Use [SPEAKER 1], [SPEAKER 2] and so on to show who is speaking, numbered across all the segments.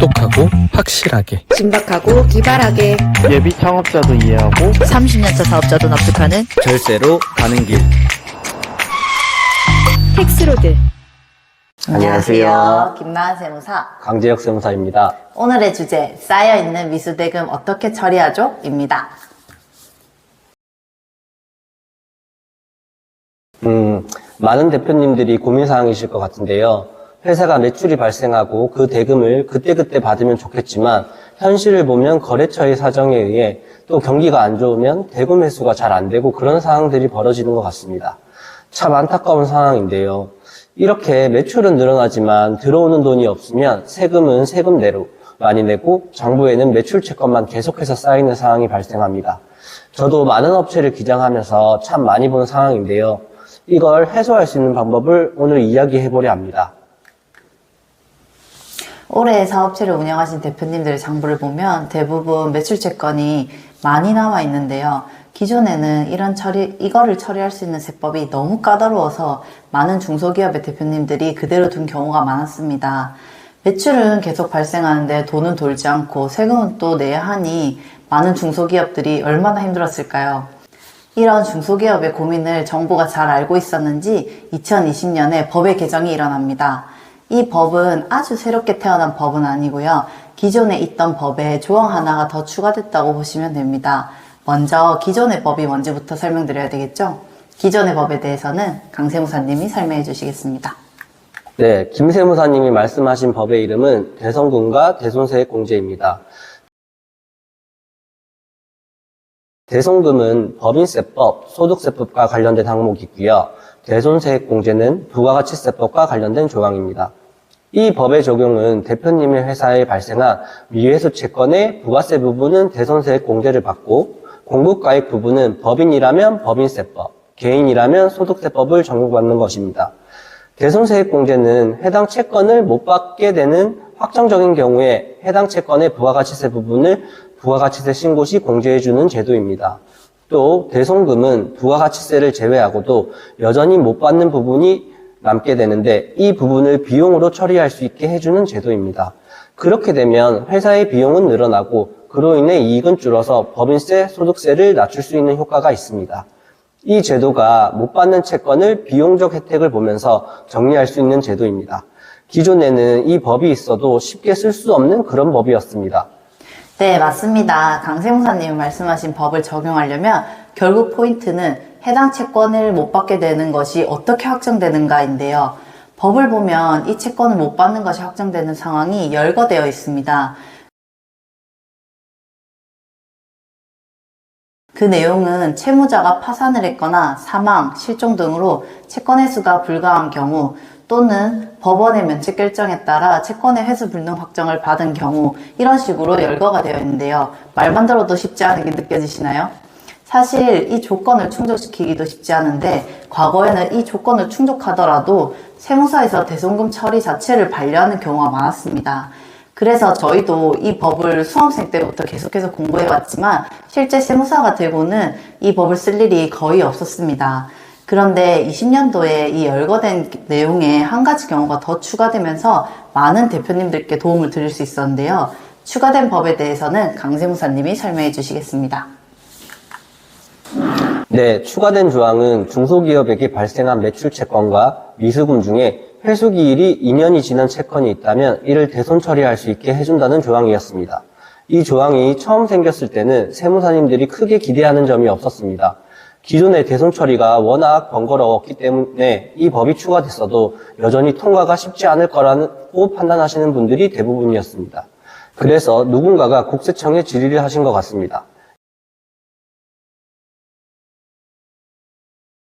[SPEAKER 1] 똑똑하고 확실하게,
[SPEAKER 2] 신박하고 기발하게,
[SPEAKER 3] 예비 창업자도 이해하고
[SPEAKER 4] 30년차 사업자도 납득하는
[SPEAKER 1] 절세로 가는 길.
[SPEAKER 2] 텍스로드.
[SPEAKER 5] 안녕하세요.
[SPEAKER 4] 김나은 세무사.
[SPEAKER 5] 강재혁 세무사입니다.
[SPEAKER 4] 오늘의 주제, 쌓여있는 미수대금 어떻게 처리하죠? 입니다.
[SPEAKER 5] 많은 대표님들이 고민사항이실 것 같은데요. 회사가 매출이 발생하고 그 대금을 그때그때 받으면 좋겠지만 현실을 보면 거래처의 사정에 의해 또 경기가 안 좋으면 대금 회수가 잘 안 되고 그런 상황들이 벌어지는 것 같습니다. 참 안타까운 상황인데요. 이렇게 매출은 늘어나지만 들어오는 돈이 없으면 세금은 세금대로 많이 내고 정부에는 매출 채권만 계속해서 쌓이는 상황이 발생합니다. 저도 많은 업체를 기장하면서 참 많이 본 상황인데요. 이걸 해소할 수 있는 방법을 오늘 이야기해보려 합니다.
[SPEAKER 4] 올해 사업체를 운영하신 대표님들의 장부를 보면 대부분 매출 채권이 많이 남아 있는데요. 기존에는 이거를 처리할 수 있는 세법이 너무 까다로워서 많은 중소기업의 대표님들이 그대로 둔 경우가 많았습니다. 매출은 계속 발생하는데 돈은 돌지 않고 세금은 또 내야 하니 많은 중소기업들이 얼마나 힘들었을까요? 이런 중소기업의 고민을 정부가 잘 알고 있었는지 2020년에 법의 개정이 일어납니다. 이 법은 아주 새롭게 태어난 법은 아니고요. 기존에 있던 법에 조항 하나가 더 추가됐다고 보시면 됩니다. 먼저 기존의 법이 뭔지부터 설명드려야 되겠죠? 기존의 법에 대해서는 강 세무사님이 설명해 주시겠습니다.
[SPEAKER 5] 네, 김 세무사님이 말씀하신 법의 이름은 대손금과 대손세액공제입니다. 대손금은 법인세법, 소득세법과 관련된 항목이고요. 대손세액공제는 부가가치세법과 관련된 조항입니다. 이 법의 적용은 대표님의 회사에 발생한 미회수 채권의 부가세 부분은 대손세액공제를 받고 공급가액 부분은 법인이라면 법인세법, 개인이라면 소득세법을 적용받는 것입니다. 대손세액공제는 해당 채권을 못 받게 되는 확정적인 경우에 해당 채권의 부가가치세 부분을 부가가치세 신고 시 공제해주는 제도입니다. 또 대손금은 부가가치세를 제외하고도 여전히 못 받는 부분이 남게 되는데 이 부분을 비용으로 처리할 수 있게 해주는 제도입니다. 그렇게 되면 회사의 비용은 늘어나고 그로 인해 이익은 줄어서 법인세, 소득세를 낮출 수 있는 효과가 있습니다. 이 제도가 못 받는 채권을 비용적 혜택을 보면서 정리할 수 있는 제도입니다. 기존에는 이 법이 있어도 쉽게 쓸 수 없는 그런 법이었습니다.
[SPEAKER 4] 네, 맞습니다. 강 세무사님이 말씀하신 법을 적용하려면 결국 포인트는 해당 채권을 못 받게 되는 것이 어떻게 확정되는가인데요. 법을 보면 이 채권을 못 받는 것이 확정되는 상황이 열거되어 있습니다. 그 내용은 채무자가 파산을 했거나 사망, 실종 등으로 채권 회수가 불가한 경우 또는 법원의 면책 결정에 따라 채권의 회수 불능 확정을 받은 경우 이런 식으로 열거가 되어 있는데요. 말만 들어도 쉽지 않은 게 느껴지시나요? 사실 이 조건을 충족시키기도 쉽지 않은데 과거에는 이 조건을 충족하더라도 세무서에서 대손금 처리 자체를 반려하는 경우가 많았습니다. 그래서 저희도 이 법을 수험생 때부터 계속해서 공부해왔지만 실제 세무사가 되고는 이 법을 쓸 일이 거의 없었습니다. 그런데 20년도에 이 열거된 내용에 한 가지 경우가 더 추가되면서 많은 대표님들께 도움을 드릴 수 있었는데요. 추가된 법에 대해서는 강 세무사님이 설명해 주시겠습니다.
[SPEAKER 5] 네, 추가된 조항은 중소기업에게 발생한 매출 채권과 미수금 중에 회수기일이 2년이 지난 채권이 있다면 이를 대손 처리할 수 있게 해준다는 조항이었습니다. 이 조항이 처음 생겼을 때는 세무사님들이 크게 기대하는 점이 없었습니다. 기존의 대손 처리가 워낙 번거로웠기 때문에 이 법이 추가됐어도 여전히 통과가 쉽지 않을 거라고 판단하시는 분들이 대부분이었습니다. 그래서 누군가가 국세청에 질의를 하신 것 같습니다.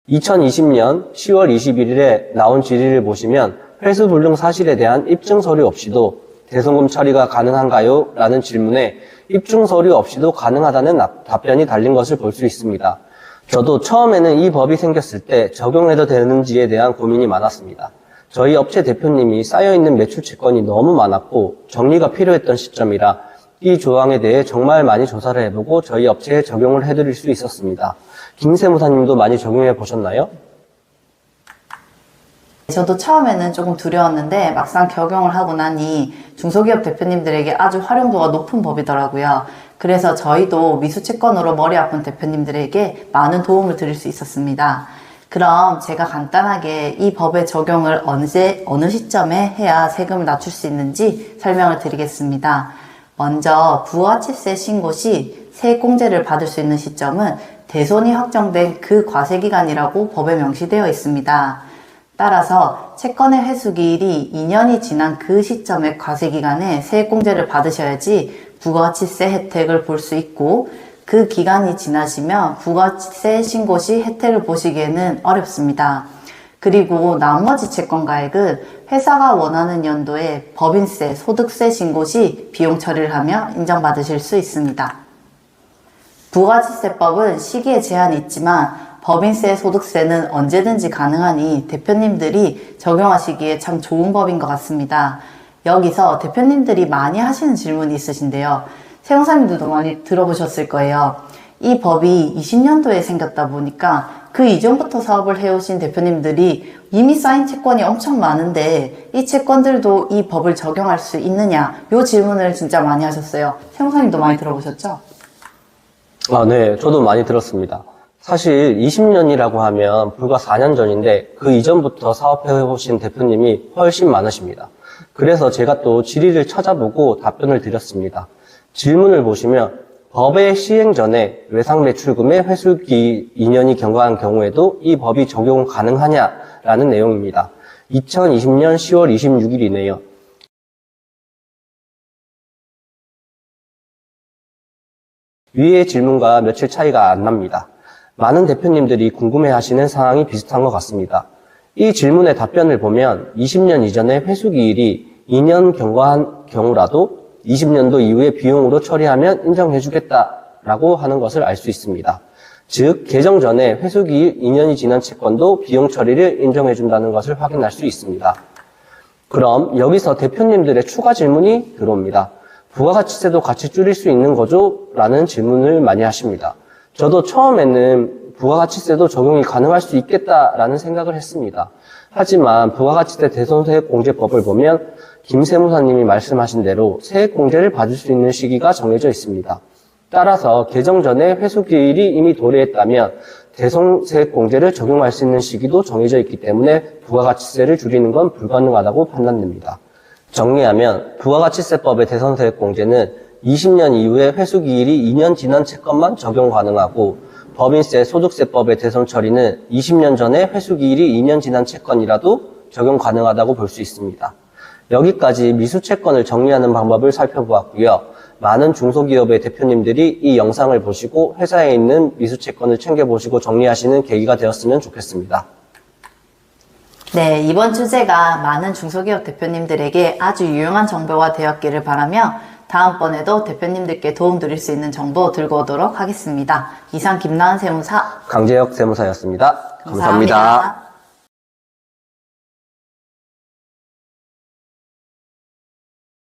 [SPEAKER 5] 2020년 10월 21일에 나온 질의를 보시면 회수 불능 사실에 대한 입증 서류 없이도 대손금 처리가 가능한가요? 라는 질문에 입증 서류 없이도 가능하다는 답변이 달린 것을 볼 수 있습니다. 저도 처음에는 이 법이 생겼을 때 적용해도 되는지에 대한 고민이 많았습니다. 저희 업체 대표님이 쌓여있는 매출 채권이 너무 많았고 정리가 필요했던 시점이라 이 조항에 대해 정말 많이 조사를 해보고 저희 업체에 적용을 해드릴 수 있었습니다. 김 세무사님도 많이 적용해 보셨나요?
[SPEAKER 4] 저도 처음에는 조금 두려웠는데 막상 적용을 하고 나니 중소기업 대표님들에게 아주 활용도가 높은 법이더라고요. 그래서 저희도 미수채권으로 머리 아픈 대표님들에게 많은 도움을 드릴 수 있었습니다. 그럼 제가 간단하게 이 법의 적용을 어느 시점에 해야 세금을 낮출 수 있는지 설명을 드리겠습니다. 먼저 부가가치세 신고 시 세액공제를 받을 수 있는 시점은 대손이 확정된 그 과세기간이라고 법에 명시되어 있습니다. 따라서 채권의 회수기일이 2년이 지난 그 시점의 과세기간에 세액공제를 받으셔야지 부가가치세 혜택을 볼 수 있고, 그 기간이 지나시면 부가가치세 신고 시 혜택을 보시기에는 어렵습니다. 그리고 나머지 채권가액은 회사가 원하는 연도에 법인세, 소득세 신고 시 비용 처리를 하며 인정받으실 수 있습니다. 부가가치세법은 시기에 제한이 있지만 법인세, 소득세는 언제든지 가능하니 대표님들이 적용하시기에 참 좋은 법인 것 같습니다. 여기서 대표님들이 많이 하시는 질문이 있으신데요. 세무사님들도 많이 들어보셨을 거예요. 이 법이 20년도에 생겼다 보니까 그 이전부터 사업을 해오신 대표님들이 이미 쌓인 채권이 엄청 많은데 이 채권들도 이 법을 적용할 수 있느냐, 이 질문을 진짜 많이 하셨어요. 세무사님도 많이 들어보셨죠?
[SPEAKER 5] 네, 저도 많이 들었습니다. 사실 20년이라고 하면 불과 4년 전인데 그 이전부터 사업해오신 대표님이 훨씬 많으십니다. 그래서 제가 또 질의를 찾아보고 답변을 드렸습니다. 질문을 보시면 법의 시행 전에 외상매출금의 회수기 2년이 경과한 경우에도 이 법이 적용 가능하냐라는 내용입니다. 2020년 10월 26일이네요. 위의 질문과 며칠 차이가 안 납니다. 많은 대표님들이 궁금해하시는 사항이 비슷한 것 같습니다. 이 질문의 답변을 보면 20년 이전에 회수기일이 2년 경과한 경우라도 20년도 이후에 비용으로 처리하면 인정해주겠다라고 하는 것을 알 수 있습니다. 즉, 개정 전에 회수기일 2년이 지난 채권도 비용 처리를 인정해준다는 것을 확인할 수 있습니다. 그럼 여기서 대표님들의 추가 질문이 들어옵니다. 부가가치세도 같이 줄일 수 있는 거죠? 라는 질문을 많이 하십니다. 저도 처음에는 부가가치세도 적용이 가능할 수 있겠다라는 생각을 했습니다. 하지만 부가가치세 대손세액공제법을 보면 김 세무사님이 말씀하신 대로 세액공제를 받을 수 있는 시기가 정해져 있습니다. 따라서 개정 전에 회수기일이 이미 도래했다면 대손세액공제를 적용할 수 있는 시기도 정해져 있기 때문에 부가가치세를 줄이는 건 불가능하다고 판단됩니다. 정리하면 부가가치세법의 대손세액공제는 20년 이후에 회수기일이 2년 지난 채권만 적용 가능하고, 법인세, 소득세법의 대손 처리는 20년 전에 회수기일이 2년 지난 채권이라도 적용 가능하다고 볼 수 있습니다. 여기까지 미수채권을 정리하는 방법을 살펴보았고요. 많은 중소기업의 대표님들이 이 영상을 보시고 회사에 있는 미수채권을 챙겨보시고 정리하시는 계기가 되었으면 좋겠습니다.
[SPEAKER 4] 네, 이번 주제가 많은 중소기업 대표님들에게 아주 유용한 정보가 되었기를 바라며 다음번에도 대표님들께 도움 드릴 수 있는 정보 들고 오도록 하겠습니다. 이상 김나은 세무사,
[SPEAKER 5] 강재혁 세무사였습니다.
[SPEAKER 4] 감사합니다.